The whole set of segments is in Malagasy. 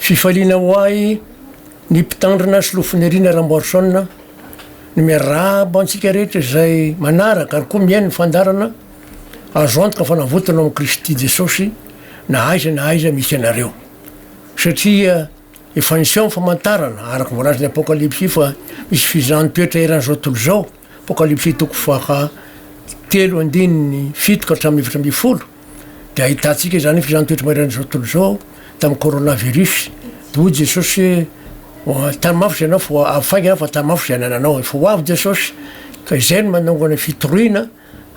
fifaliana ho ahy ny mpitandrina sy lofonirina ramboarsona ny miarahaba antsika rehetra zay manaraka ary koa miainy ny fandarana azo antoka fa navotana amin'i Kristy Jesosy na aiza misy anareo satria efa niseho ny famantarana araky voalazany apokalipsy fa misy fizahany-toetra eran'izao tontolo zao apokalipsy toko faka 3:7 ka hatramin'ny 8:10 dia ahitantsika zany fizahany-toetra maeran'izao tontolo zao tamin'ny coronavirus hoy Jesosy tany mafy ianao fa afaika fa tany mafy zay nananao efa ho avy Jesosy ka izay no manongana fitorohina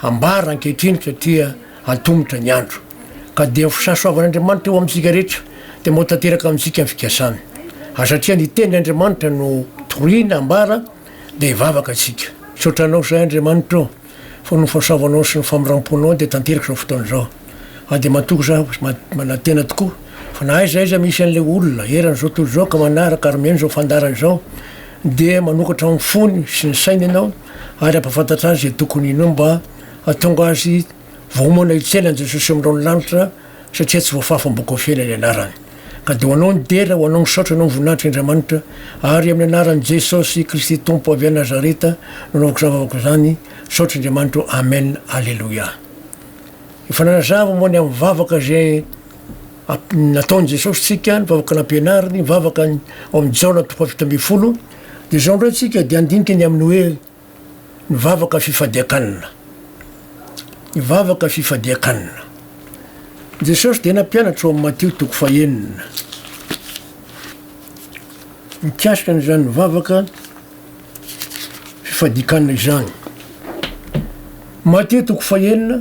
hambara ankehitriny satria antomotra ny andro ka dia fisasoavan'Andriamanitra eo amintsika rehetra dia motanteraka amintsika amin'ny fikasana satria ny teny Andriamanitra no torohina hambara dia hivavaka atsika sotranao zay Andriamanitra fa no fahasoavanao sy ny famiramponao dia tanteraka zao fotoana zao dia matoko za manatena tokoa fa na aiza misy an'le olona eran'izao tontolo zao ka manaraka ary mihaino zao fandarana zao dia manokatra amin'ny fony sy ny sainy ianao ary ampafantatra azy zay tokony ino mba atonga azy voamona itselany Jesosy amin'irao ny lanitra satria tsy voafafa mboko fiaina ny anarany ka dia ho anao ny dera ho anao ny saotra anao ny voninahitra Andriamanitra ary amin'ny anaran'i Jesosy Kristy Tompo avy a Nazareta nanaovako zavavako zany saotra Andriamanitra amen alleluia efa nanazava moa ny amin'ny vavaka zay nataon'i Jesosy tsika nivavaka nampianariny nivavaka ao amin'ny Jaona 7:10 dia zao ndray tsika dia andinika ny amin'ny hoe nivavaka fifadiakanina Jesosy dia nampianatra ao amin'ny Mateo 9 mikasika n'izany nivavaka fifadiakanina izany Mateo 9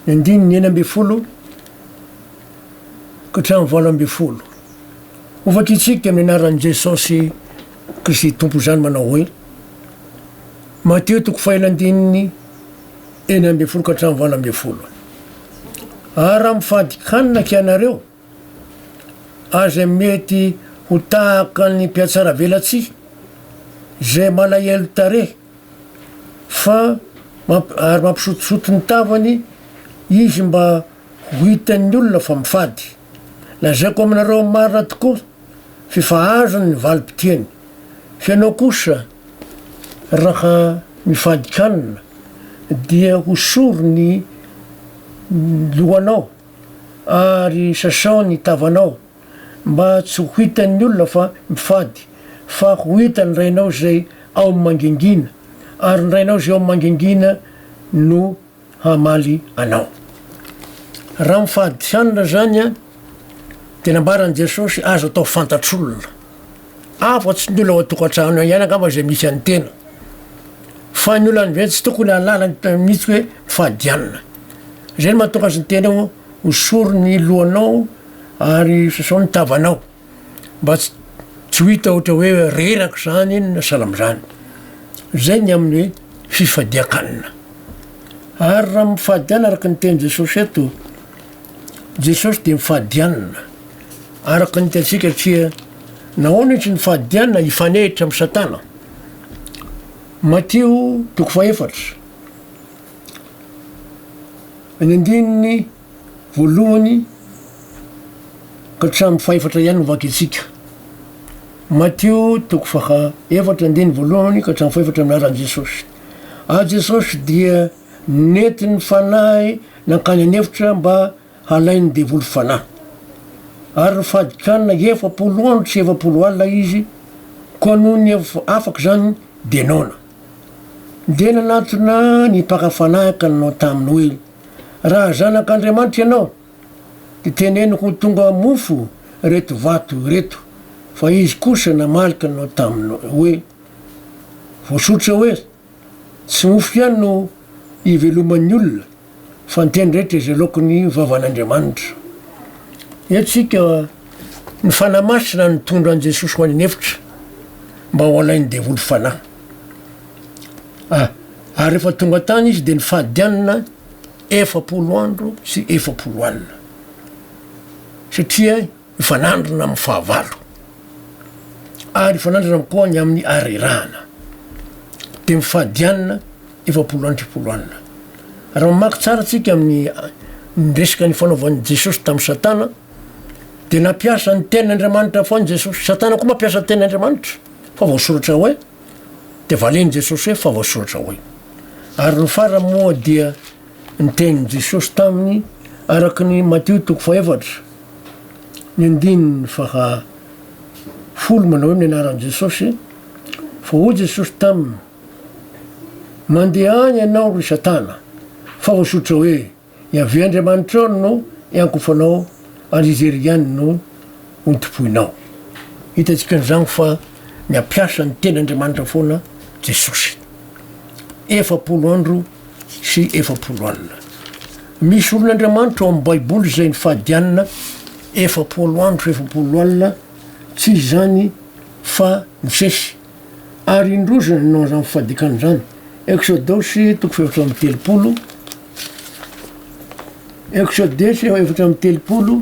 9:10 ka hatramin'ny 12 ovaky itsika amin'ny anaran'i Jesosy Kristy Tompo zany manao hoe Mateo 9:9 ka hatramin'ny 12 ary raha mifadikanina kianareo aza mety ho tahaka ny mpiatsara velatsy zay malahelo tare fa ary mampisotosoto ny tavany izy mba ho hitan'ny olona fa mifady lazaiko aminareo marina tokoa fifahazany ny valim-pitiany fa ianao kosa raha mifadikanina dia hosoro ny lohanao ary sasao ny tavanao mba tsy ho hitan'ny olona fa mifady fa ho hitany rainao zay ao amin'ny mangingina ary ny rainao zay ao amin'ny mangingina no hamaly anao raha mifadikanina zany a dia nambaran'i Jesosy azo atao fantatr'olona afa tsy ny olona ao atokantrano ihany angamba zay misy any tena fa ny olona ny tsy tokony halala mihitsy hoe mifadianina zay no mahatonga azy ny tena hosoro ny lohanao ary sasao ny tavanao mba tsy ho hita ohatra hoe reraka zany na salam'izany zay ny amin'ny hoe fifadiakanina ary raha mifadiana araka ny teny Jesosy eto Jesosy dia mifadianina araka ny tentsika satria nahoana itsy ny fadianina hifanehitra amin'ny Satana Mateo 4 ny 1 ka hatramin'ny 4 ihany novaky itsika Mateo 4 ka hatramin'ny 4 minaran'i Jesosy Jesosy dia nety ny fanahy nankany an'efitra mba halainy devoly fanahy ary fadikanina 70 andro sy 70 alina izy koa noho ny afaka zany denona dia nanatona ny mpakafanahy ka nanao taminy hoe raha zanak'Andriamanitra ianao dia teneniko ho tonga mofo reto vato reto fa izy kosa namalika nanao taminy hoe voasotra hoe tsy mofo ihany no iveloman'ny olona fa ny teny rehetra izay lokony vavan'Andriamanitra etsika ny fanamasina ny tondra an' Jesosy ho any efitra mba ho alainy devoly fanahy ary rehefa tonga tany izy dia ny fadianina 70 andro sy 70 alina satria ifanandrina amin'ny fahavalo ary ifanandrina koa ny amin'ny arerahana dia mifadianina 70 andro 70 alina raha mamaky tsara tsika amin'ny resaka ny fanaovan'i Jesosy tamin'ny Satana dia nampiasa ny ten'andriamanitra foany jesosy satana koa mampiasa ny ten'andriamanitra fa voasoratra hoe dia valeny jesosy hoe fa voasoratra hoe ary ny fara moa dia ny tenin' jesosy taminy araky ny Matio 7 ny andininy faha folo manao hoe amin'ny anaran'i jesosy fa hoy jesosy taminy mandeha any ianao ry satana fa voasoratra hoe iaviandriamanitra ao no iankofanao ary izy ery ihany no ontompoinao. Hitantsika an'izany fa miampiasa ny ten'andriamanitra foana jesosy 7 andro sy 7 alina. Misy olon'andriamanitra ao amin'ny baiboly izay ny fahadianana 7 andro 7 alina tsy zany fa Mosesy ary indrozana nanao zany fahadiakana zany. Exodosy 7:30 Exodesy 7:30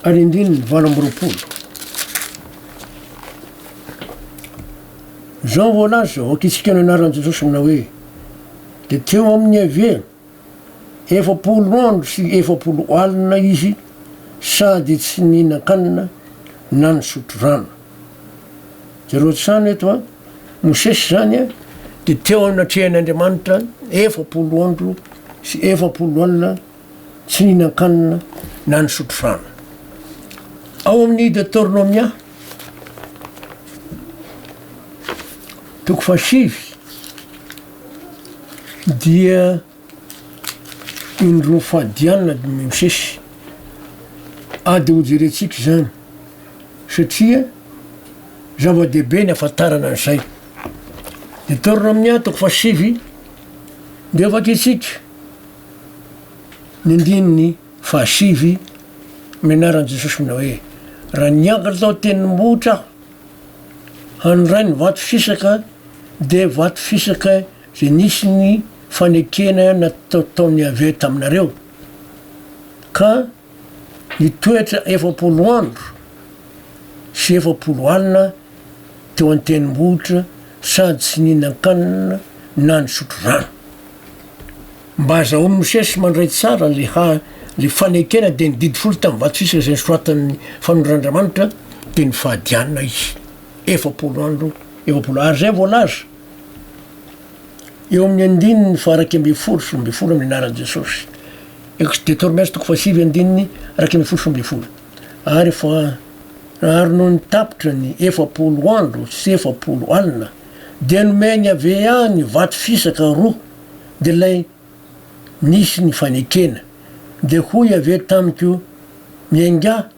ary indininy 8:20 zao voalaza akitsika ny anaran'i Jesosy mina hoe dia teo amin'ny avia 7 andro sy 7 alina izy sady tsy nihinan-kanina na nisotro rano. Zareo tsany eto a Mosesy zany a dia teo amin'atrehan'Andriamanitra 7 andro sy 7 alina tsy nihinan-kanina na nisotro rano. Ao amin'ny Deutéronomia 7 dia indro fahadianana Mosesy ady ho jerentsika zany satria zava-dehibe ny afantarana an'izay. Deutéronomia 7 dia afaka itsika ny andininy 7 minaran'i Jesosy mina hoe raha niankatra tao tenim-bohitra aho hanoray ny vato fisaka dia vato fisaka zay nisy ny fanekena natao taon'ny avia taminareo ka nitoetra 7 andro sy 7 alina teo an-tenim-bohitra sady tsy nihinan-kanina na nisotro rano. Mba azahoan'ny Mosesy mandray tsara le fanekena dia nididy folo tamin'ny vato fisaka zay nisoratan'ny fanondran'Andriamanitra dia ny fahadianana izy 7 andro 7 ary zay voalaza eo amin'ny andininy fa 12 sy 12 amin'ny anaran'i Jesosy. Deutéronomia 7 andininy 12 sy 12 ary fa ary no nitapitra ny 7 andro sy 7 alina dia nomeny ny avea ny vato fisaka roa dia lay nisy ny fanekena dia hoy avea tamiko miainga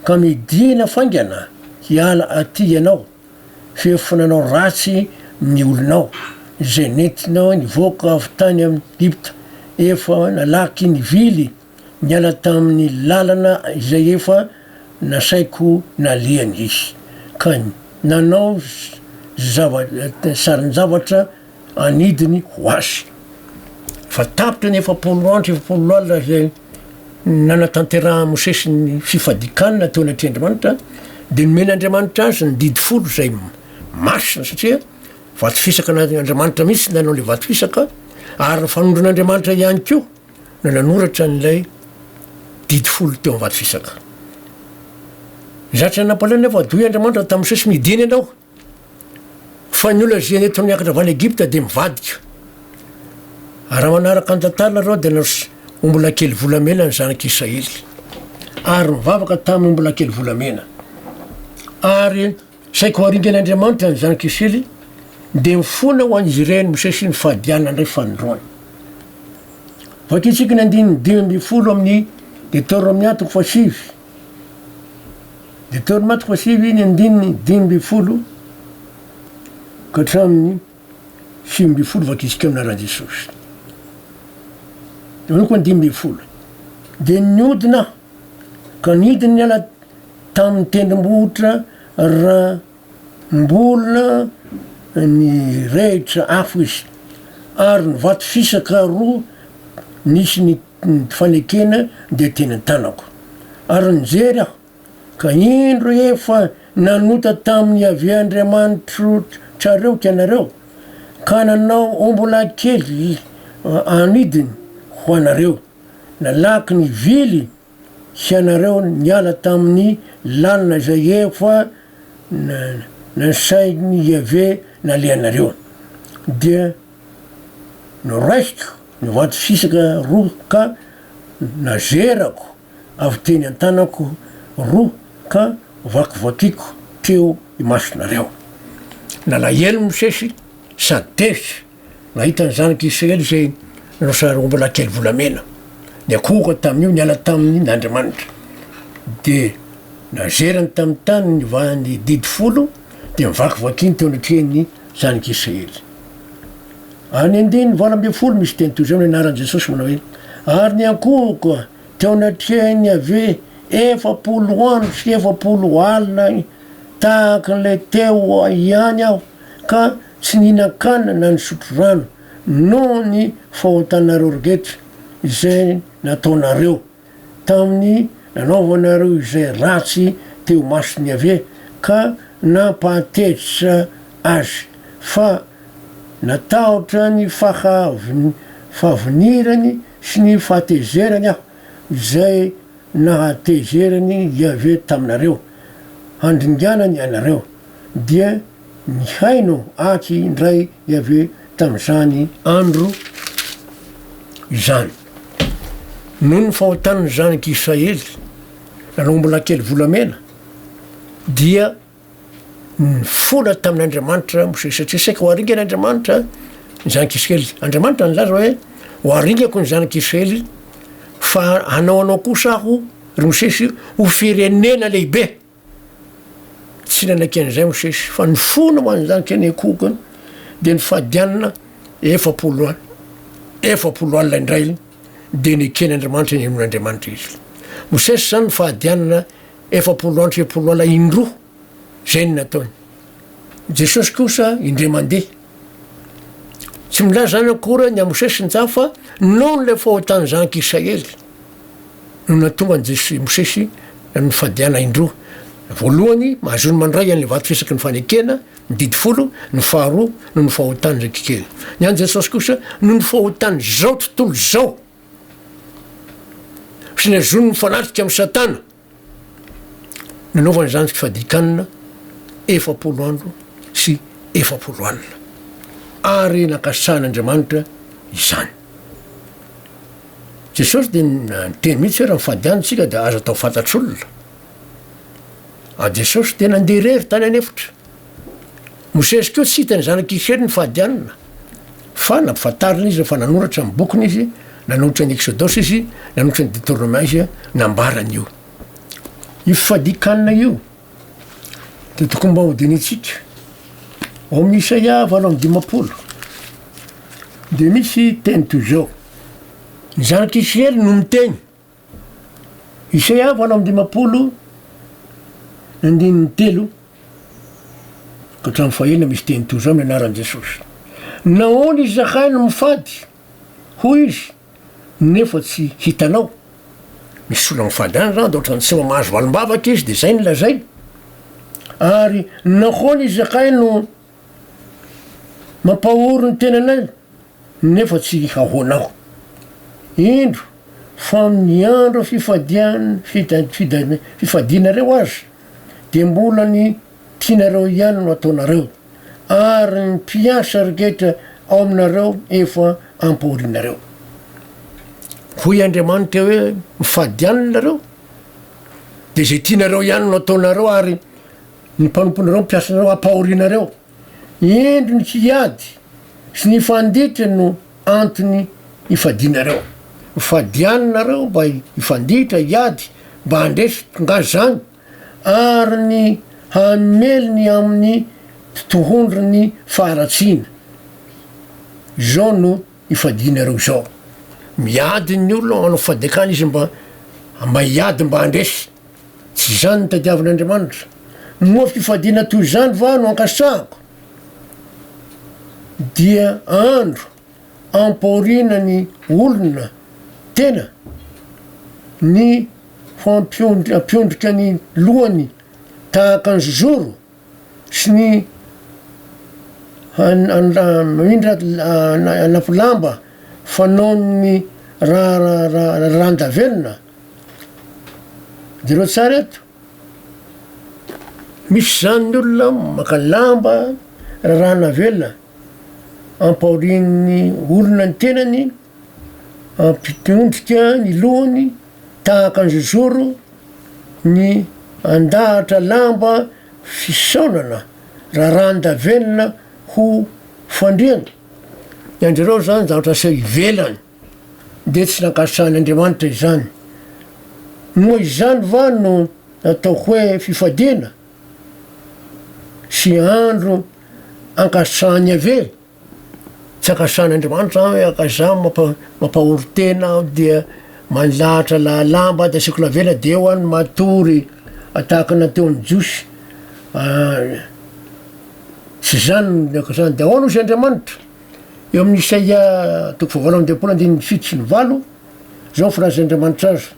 ka midina faingana hiala aty ianao fefa nanao ratsy ny olonao zay nentinao nivoaka avy tany amin'ny Egypta efa nalaky ny vily niala tamin'ny lalana izay efa nasaiko naliany izy ka nanao sariny zavatra anidiny ho azy. Fa tapitra ny 7 andro 7 alina zay nanatanteraha Mosesy ny fifadikanana teo anatrehan'Andriamanitra dia nomen'Andriamanitra azy ny didy folo zay masina satria vato fisaka n'Andriamanitra mihitsy nanao le vato fisaka ary ny fanondron'Andriamanitra ihany koa no nanoratra n'ilay didy folo teo amin'ny vato fisaka. Zatra nampalaina nefa adoy Andriamanitra tamin'ny Mosesy midiny ianao fa ny olona zay neto niakatra avy any Egypta dia mivadika. Raha manaraka ny tantara reo dia mbola kely volamena ny zanak'Israely ary mivavaka tamin'ny mbola kely volamena ary saiko haringan'Andriamanitra ny zanak'Israely dia mifona ho an'izy ireny Mosesy ny fahadianana indray fanondroany. Vakitsika ny andininy 12 amin'ny Deutéronomia 7 Deutéronomia 7 ny andininy 12 ka hatramin'ny 15 vakitsika aminaran'i Jesosy. Eo koa ny 12 dia niodina ka nidiny niala tamin'ny tendrombohitra raha mbola ny rehitra afo izy ary ny vato fisaka roa nisy ny fanekena dia teny an-tanako ary nijery aho ka indro efa nanota tamin'ny aviandriamanitra tsareo kianareo ka nanao ombola kely anidiny ho anareo nalaky ny vily hianareo niala tamin'ny lalina zay efa nasainy iave naleanareo dia noraisiko nivady fisaka roa ka nazerako avy teny an-tanako roa ka vakivakiko teo imasonareo nalahelo misesy sady tesy nahita ny zanaky Israely zay nosary mbola kely volamena de akohoka tamin'io niala tamin'ny Andriamanitra de nazerany tamin'ny tany nivany didy folo de mivakivakiny teo anatrehany zanaky Israely any andiny valo amby folo misy teny toy zay amin'ny anaran'i Jesosy manao hoe ary ny akohoka teo anatrehany ave 7 andro sy 7 alina tahaka n'lay teo ihany aho ka tsy nihinan-kanina na nisotro rano noho ny fahotanareo rehetra izay nataonareo tamin'ny nanaovanareo izay ratsy teo masony ave ka nampahateritra azy fa natahotra ny fahavinirany sy ny fahatezerany aho izay nahatezerany iave taminareo handringanany anareo dia ny haino aky indray iave tamin'izany andro izany noho ny fahotan'ny zanaky Israely nanao mbola kely volamena dia nifola tamin'Andriamanitra Mosesy satria saika ho aringa n'Andriamanitra ny zanaky Israely Andriamanitra nilaza hoe ho aringako ny zanaky Israely fa hanao kosa aho ry Mosesy ho firenena lehibe tsy nanaky an'izay Mosesy fa nifona ho an'ny zanaky any akokany de nifadianina 7 alina indray de neken'Andriamanitra ny emon'Andriamanitra izy Mosesy zany nifahadianina 7 andro 7 alina indroa zay ny nataony Jesosy kosa indray mandeha tsy milaza zany akora ny Mosesy nitsaha fa noho nle fahotany zanaky Israely no natonga ny Mosesy nifadiana indroa voalohany mahazony mandray an'le vato fisaky ny fanekena mididy folo ny faharoa no ny fahotany zay kely ny any Jesosy kosa no ny fahotany zao tontolo zao sy nazony ny fanatrika amin'ny Satana nanaovany zany fadikanina 7 andro sy 7 alina ary nakasan'Andriamanitra izany Jesosy de niteny mihitsy hoe raha mifadianitsika de azo atao fantatr'olona Jesosy de nandeha rery tany anefitra Mosesy keo tsy hitany zanaky Israely ny fahadianina fa nampifantarina izy rehefa nanoratra amin'ny bokiny izy nanoratra ny Exodosy izy nanoratra ny Deutéronome izy nambarany io fifadikanina io de tokony mba hodinitsika ao amin'ny Isaia 8:10 de misy teny toy zao ny zanaky Israely no miteny Isaia 8:10 3 ka hatramin'ny fahelina misy teny toy zao amin'ny anaran'i Jesosy nahoana izy zakainy no mifady hoy izy nefa tsy hitanao misy olona mifady any zany de ohatrany tsy mahazo valombavaka izy de zay ny lazay ary nahoana izy zakainy no mampahory ny tenanay nefa tsy hahoanao indro fa amin'ny andro fifadianareo azy de mbola ny tianareo ihany no ataonareo ary ny mpiasa rehetra ao aminareo efa ampahorianareo hoy Andriamanitra hoe mifadianinareo de zay tianareo ihany no ataonareo ary ny mpanomponareo mpiasanareo ampahorianareo endro ny hiady sy ny fanditra no antony ifadianareo mifadianinareo mba ifanditra hiady mba handresy tonga zany ary ny hamelony amin'ny tohondrony faharatsiana zao no ifadianareo zao miady ny olona manao fadiakana izy mba hiady mba handresy tsy zany ny tadiavin'Andriamanitra moa fifadiana toy zany va no ankasahako dia andro ampahoriana ny olona tena ny ampiondrika ny lohany tahaka ny zozoro sy ny mindra lafilamba fanao ny rahandavelona dereo tsara eto misy zany ny olona maka lamba rahana velona ampahorin'ny olona ny tenany ampitondrika ny lohany tahaka ny zozoro ny andahatra lamba fisaonana raha randavelona ho fandriana ny andrereo zany zavatra asa ivelany de tsy nakasan'Andriamanitra izany moa izany va no natao hoe fifadiana sy andro ankasany ave tsy akasan'Andriamanitra hoe akaza mampahorotena dia manlahatra lamba de asiko lavela de eo any matory atahaka nateony jiosy tsy zany akazany de ahoana ozy Andriamanitra eo amin'ny Isaia toko fahavalo amby diapolo andiny fito sy ny valo zao firaz'Andriamanitra azy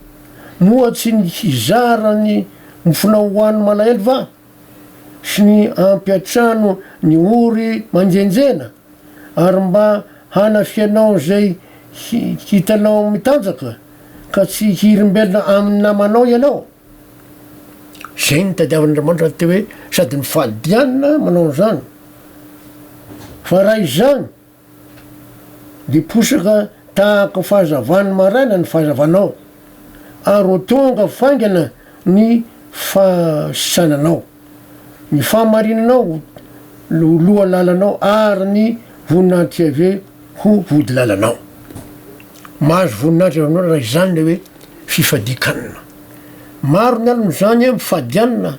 moa tsy ny hizarany mofonao hoany malahelo va sy ny ampiatrano ny ory manjenjena ary mba hanafianao zay hitanao mitanjaka ka tsy hirimbelona amin'ny namanao ianao zay ny tadiavan'Andriamanitra te hoe sady mifadianina manao zany fa raha izany de posaka tahaka fahazavany maraina ny fahazavanao ary ho tonga faingana ny fasisananao ny fahamarinanao loha lalanao ary ny voninahitry ave ho vody lalanao mahazo voninahitry avanao raha izany le hoe fifadikanina maro ny alony zany hoe mifadianina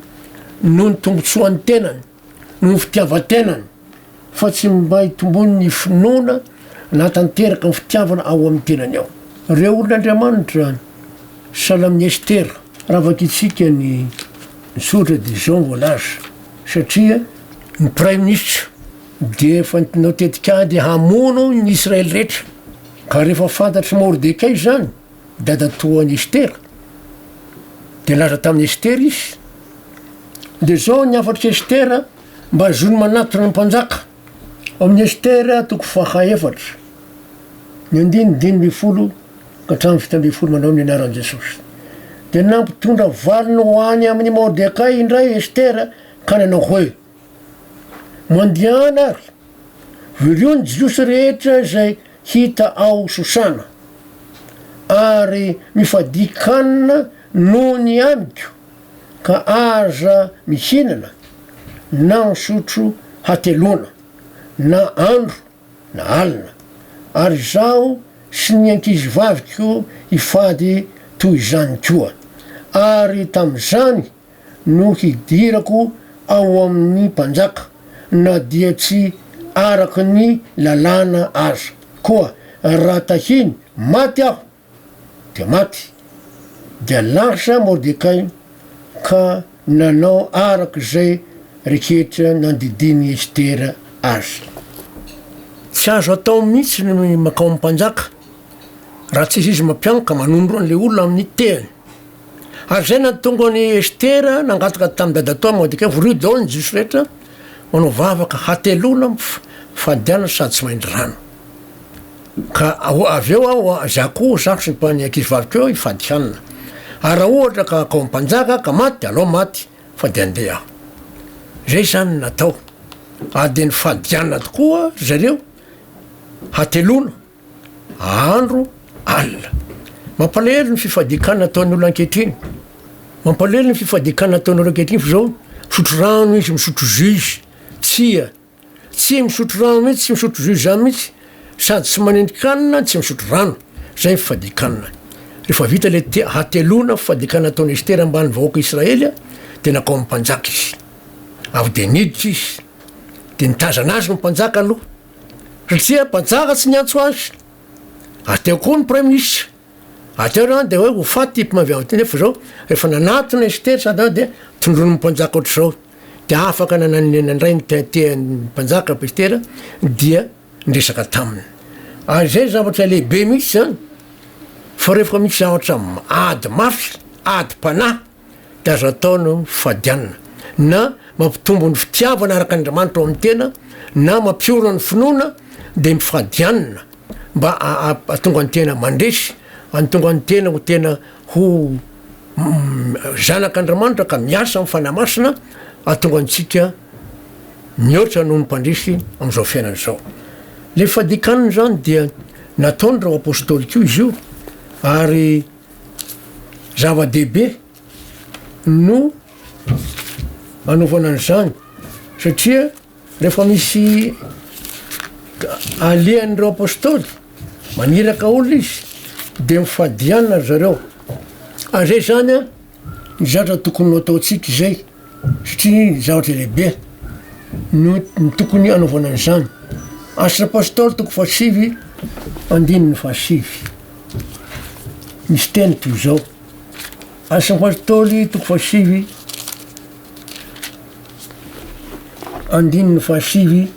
noho ny tombotsoan'ny tenany noho ny fitiavatenany fa tsy mba hitombony ny finoana na tanteraka ny fitiavana ao amin'ny tenany ao reo olon'Andriamanitra sahala amin'ny Estera raha vakitsika ny sotra de Jean voalaza satria ny prime ministre de efa nao tetikady hamono ny Israely rehetra ka rehefa fantatry Mordekay zany dadatoan'ny Estera de laza tamin'ny Estera izy de zao ny afatry Estera mba zony manatona ny mpanjaka amin'ny Estera toko fahaefatra ny andiny dimy mbifolo ka hatramin'ny fito ambifolo manao amin'ny anaran'i Jesosy de nampitondra valiny hoany amin'ny Mordekay indray Estera ka nanao hoe mandehana ary vireo ny jiosy rehetra zay hita ao Sosana ary mifadikanina noho ny amiko ka aza mihinana na misotro hatelona na andro na alina ary zaho sy ny ankizy vaviko hifady toy izany koa ary tam'izany no hidirako ao amin'ny mpanjaka na dia tsy araky ny lalàna aza koa raha tahiny maty aho de maty de lasa Mordekay ka nanao araky zay rehetra nandidiny Estera azy tsy azo atao mihitsy ny makao amin'ny mpanjaka raha tsisy izy mampianaka manondro an'le olona amin'ny teany ary zay natonga ny Estera nangataka tamin'ny dadatoa Mordekay vorio daholo ny jiosy rehetra manao vavaka hatelona fadiana sady tsy maindry rano ka avy eo aho zako zako sy ny ankizy vaviko eo ifadikanina ary raha ohatra ka akao mpanjaka ka maty alao maty fa de andeha aho zay zany natao ady ny fadianina tokoa zareo hatelona andro alina mampalahelo ny fifadikanina ataon'ny olo ankehitriny mampalahelo ny fifadikanina ataon'ny olo ankehitriny fa zao misotro rano izy misotro jus tsia tsy misotro rano mihitsy tsy misotro jus zany mihitsy sady tsy manendrikanina tsy misotro rano zay fifadikanina rehefa vita le hatelona fifadikanina ataon'ny Estera ambany vahoaka Israely de nakao amin'ny mpanjaka izy avy de niditra izy de nitazana azy no mpanjaka aloha satria mpanjaka tsy niantso azy ateo koa ny prime ministre ateo rany de hoe ho faty mpimavy teny fa zao rehefa nanatona Estera sady de tondrony mpanjaka ohatr' zao de afaka nandray ny teany mpanjaka Estera dia ndresaka taminy ary zay zavatra lehibe mihitsy zany fa rehefa misy zavatra ady mafy ady mpanahy de azo ataony fadianina na mampitombo ny fitiavana araka Andriamanitra ao amin'ny tena na mampiorona ny finoana de mifadianina mba atonga ny tena mandresy antonga ny tena ho tena ho zanak'andriamanitra ka miasa mifanamasina atonga antsika mihoatra noho ny mpandrisy am'izao fiainana zao. Le fadikaniny zany dia nataony reo apôstôly ko izy io ary zava-dehibe no anaovana an'izany satria rehefa misy alehan'ireo apôstôly maniraka olona izy de mifadianina zareo azay zany a nizatra tokony no ataotsika izay satria zavatra lehibe no tokony anaovana an'izany. Asan'apôstôly toko fahasivy andininy fahasivy misy teny toy zao. Asan'apôstôly toko fahasivy andininy fahasivy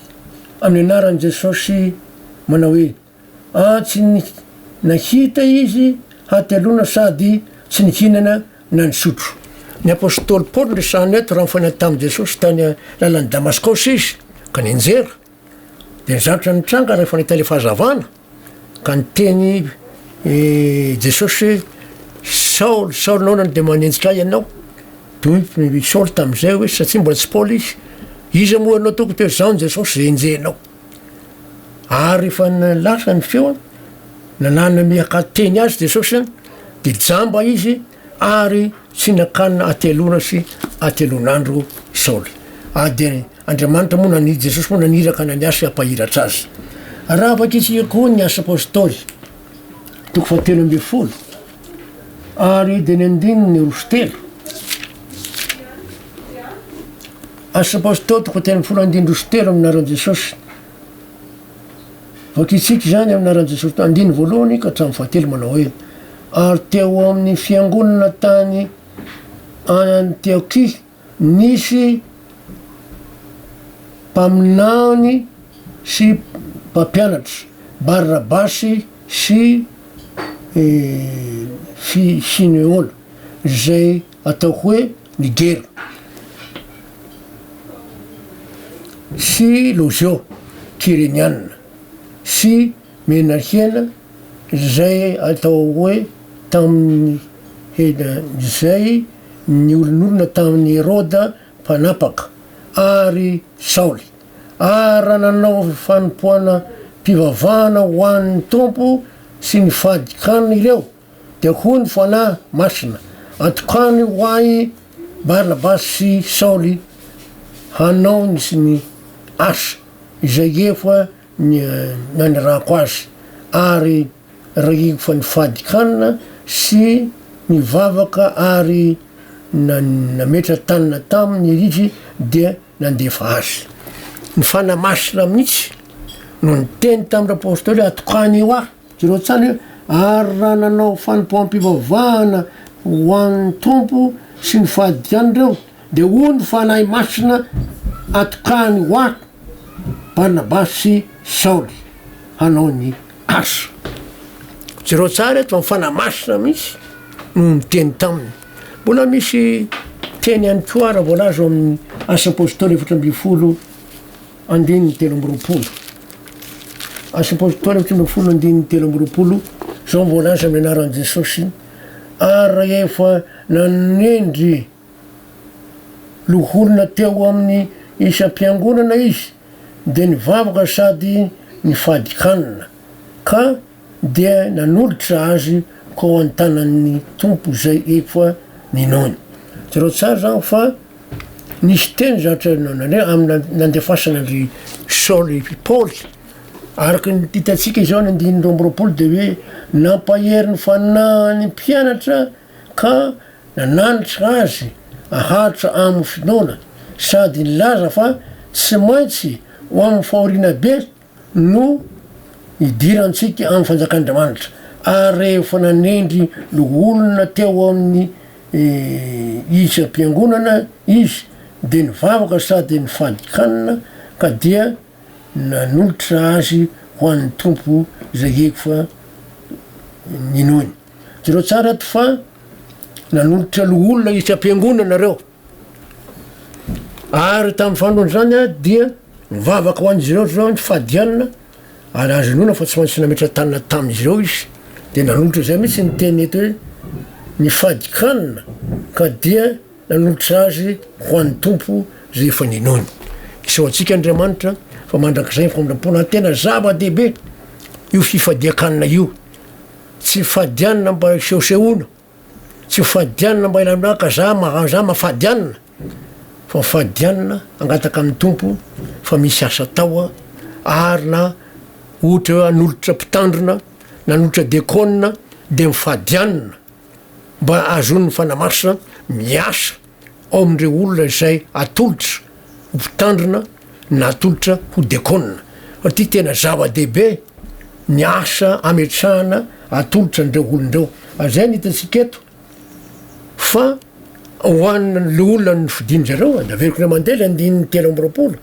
amin'ny anaran'i Jesosy manao hoe tsy nahita izy hatelona sady tsy nihinana na nisotro. Ny apôstôly Paoly resahany eto raha mifaina tamin'i Jesosy tany lalan'ny Damaskosy izy ka nianjera de nizatra nitranga rehefa nahita le fahazavana ka niteny Jesosy hoe Saoly naonany de manenjika ahy ianao toy Saoly tam'izay hoe satria mbola tsy Paoly izy moa anao toko te zany Jesosy zay enjenao ary efa nalasa ny feo nanana miakateny azy Jesosy de jamba izy ary tsy nakanina atelona sy atelonandro Saoly de Andriamanitra moa Jesosy moa naniraka naniasa hampahiratra azy. Raha vakitsika koa ny asa apôstôly toko fahatelo amby folo ary de ny andininy rositelo. Asa apôstôly toko fahatelo amby folo andininy rositelo aminaran'i Jesosy. Vakitsika zany aminaran'i Jesosy andininy voalohany ka hatramin'ny fahatelo manao hoe ary teo amin'ny fiangonana tany Antiokia nisy mpaminany sy mpampianatra Barnabasy sy Simeona zay atao hoe Nigera sy Lozio Kireniana sy Menahena zay atao hoe tamin'ny zay ny olonolona tamin'ny Heroda mpanapaka ary Saoly raha nanao fanompoana mpivavahana ho an'ny tompo sy ny fadikanina ireo de hoy ny fanahy masina atokany ho ahy Barnabasy sy Saoly hanao ny sy ny asa izay efa nanirako azy ary rahiko fa ny fadikanina sy nivavaka ary nametra tanina taminy izy de nandefa azy. Ny fanamasina mihitsy no niteny tamin'ny apôstôly atokany io ahy zereo tsany ary raha nanao fanompoam-pivavahana ho an'ny tompo sy ny fadikanina reo de hoy ny fanahy masina atokany ho ahy Barnabasy sy Saoly hanao ny asa. Zereo tsara eto mifanamasina mihitsy no niteny taminy. Mbola misy teny ihany koa raha voalaza amin'ny asa apôstôly efatra amby folo andininy telo amby roapolo. Asa apôstôly efatra amby folo andininy telo amby roapolo zao voalaza amin'ny anaran'i Jesosy ary efa nanendry loholona teo amin'ny isam-piangonana izy de nivavaka sady nifadikanina ka dia nanolotra azy ko an-tanan'ny tompo zay efa ninony. Zereo tsara zany fa nisy teny zatra amin'ny nandefasana ry Saoly Paoly araky ny hitatsika izao ny andininy roa amby roapolo de hoe nampahery ny fanahiny mpianatra ka nananitra azy ahatra amin'ny finoana sady nilaza fa tsy maintsy ho amin'ny fahoriana be no idirantsika amin'ny fanjakan'Andriamanitra ary rehefa nanendry loholona teo amin'ny isam-piangonana izy de nivavaka sady nifadikanina ka dia nanolotra azy ho an'ny tompo zay eko fa ninony. Zereo tsara eto fa nanolotra loholona isam-piangonana reo ary tamin'ny fandroany zany a dia nivavaka ho an'izy reo zao nifadianina ary azy nona fa tsy maintsy nametra tanina tamin'izy reo izy de nanolotra zay mihitsy ny teny eto hoe ny fadikanina ka dia nanolotra azy ho an'ny tompo zay efa ninony isao atsika Andriamanitra fa mandrak'izay famindram-pona tena zava-dehibe io fifadiakanina io tsy fadianina mba sehosehoana tsy fadianina mba ilanaka za mafadianina fa fadianina angataka amin'ny tompo fa misy asa tao ary na ohatra hoe anolotra mpitandrina nanolotra dekôna de mifadianina mba azon'ny fanamarisa miasa ao amindreo olona izay atolotra ho mpitandrina na atolotra ho dekôna fa ty tena zava-dehibe ny asa ametrahana atolotra andreo olondreo azay ny hitatsika eto fa hoanle olona ny fidinizareo da veriko ray mandela andininy telo amby-roapolo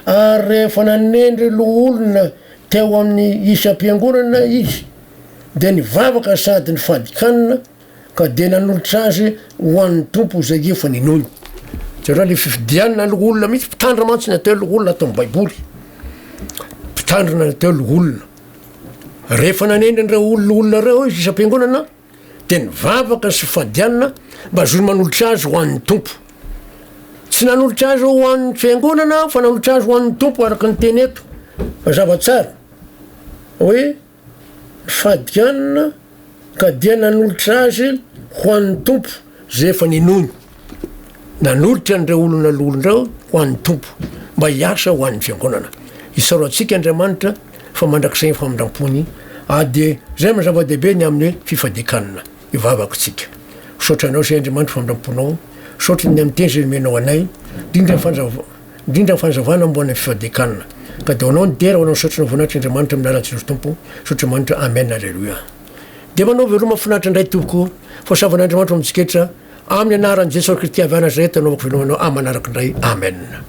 ary rehefa nanendry lo olona teo amin'ny isa-piangonana izy de nivavaka sady ny fadikanina ka de nanolotra azy ho an'ny tompo zay efa ninony zareo le fifidianina lo olona mihitsy mpitandra mantsy nateo lo olona atao amin'ny baiboly mpitandrina nateo lo olona rehefa nanendry nreo olona reo izy isa-piangonana de nivavaka sy fadianina mba azony manolotra azy ho an'ny tompo tsy nanolotra azy ho an'ny fiangonana fa nanolotra azy ho an'ny tompo araky ny teny eto fa zava-tsara hoe fadianina ka dia nanolotra azy ho an'ny tompo zay efa ninony nanolotra andreo olona loolondreo ho an'ny tompo mba hiasa ho an'ny fiangonana isaro atsika Andriamanitra fa mandrak'izay famindram-pony de zay ma zava-dehibe ny amin'ny fifadikanina ivavaka tsika saotranao zay Andriamanitra famindram-ponao saotra ny amin'ny teny zay menao anay indrindra ny fanazavana mboana fifadikanina ka de anao ny dera anao saotra na voninahitra Andriamanitra amin'ny alatsy tompo saotra manitra amen alleluia de manao veloa mahafinaritra indray toko fa savan'Andriamanitra amitsiketra amin'ny anaran'i Jesosy Kristy avy Nazareta anaovako velomanao amanaraka indray amen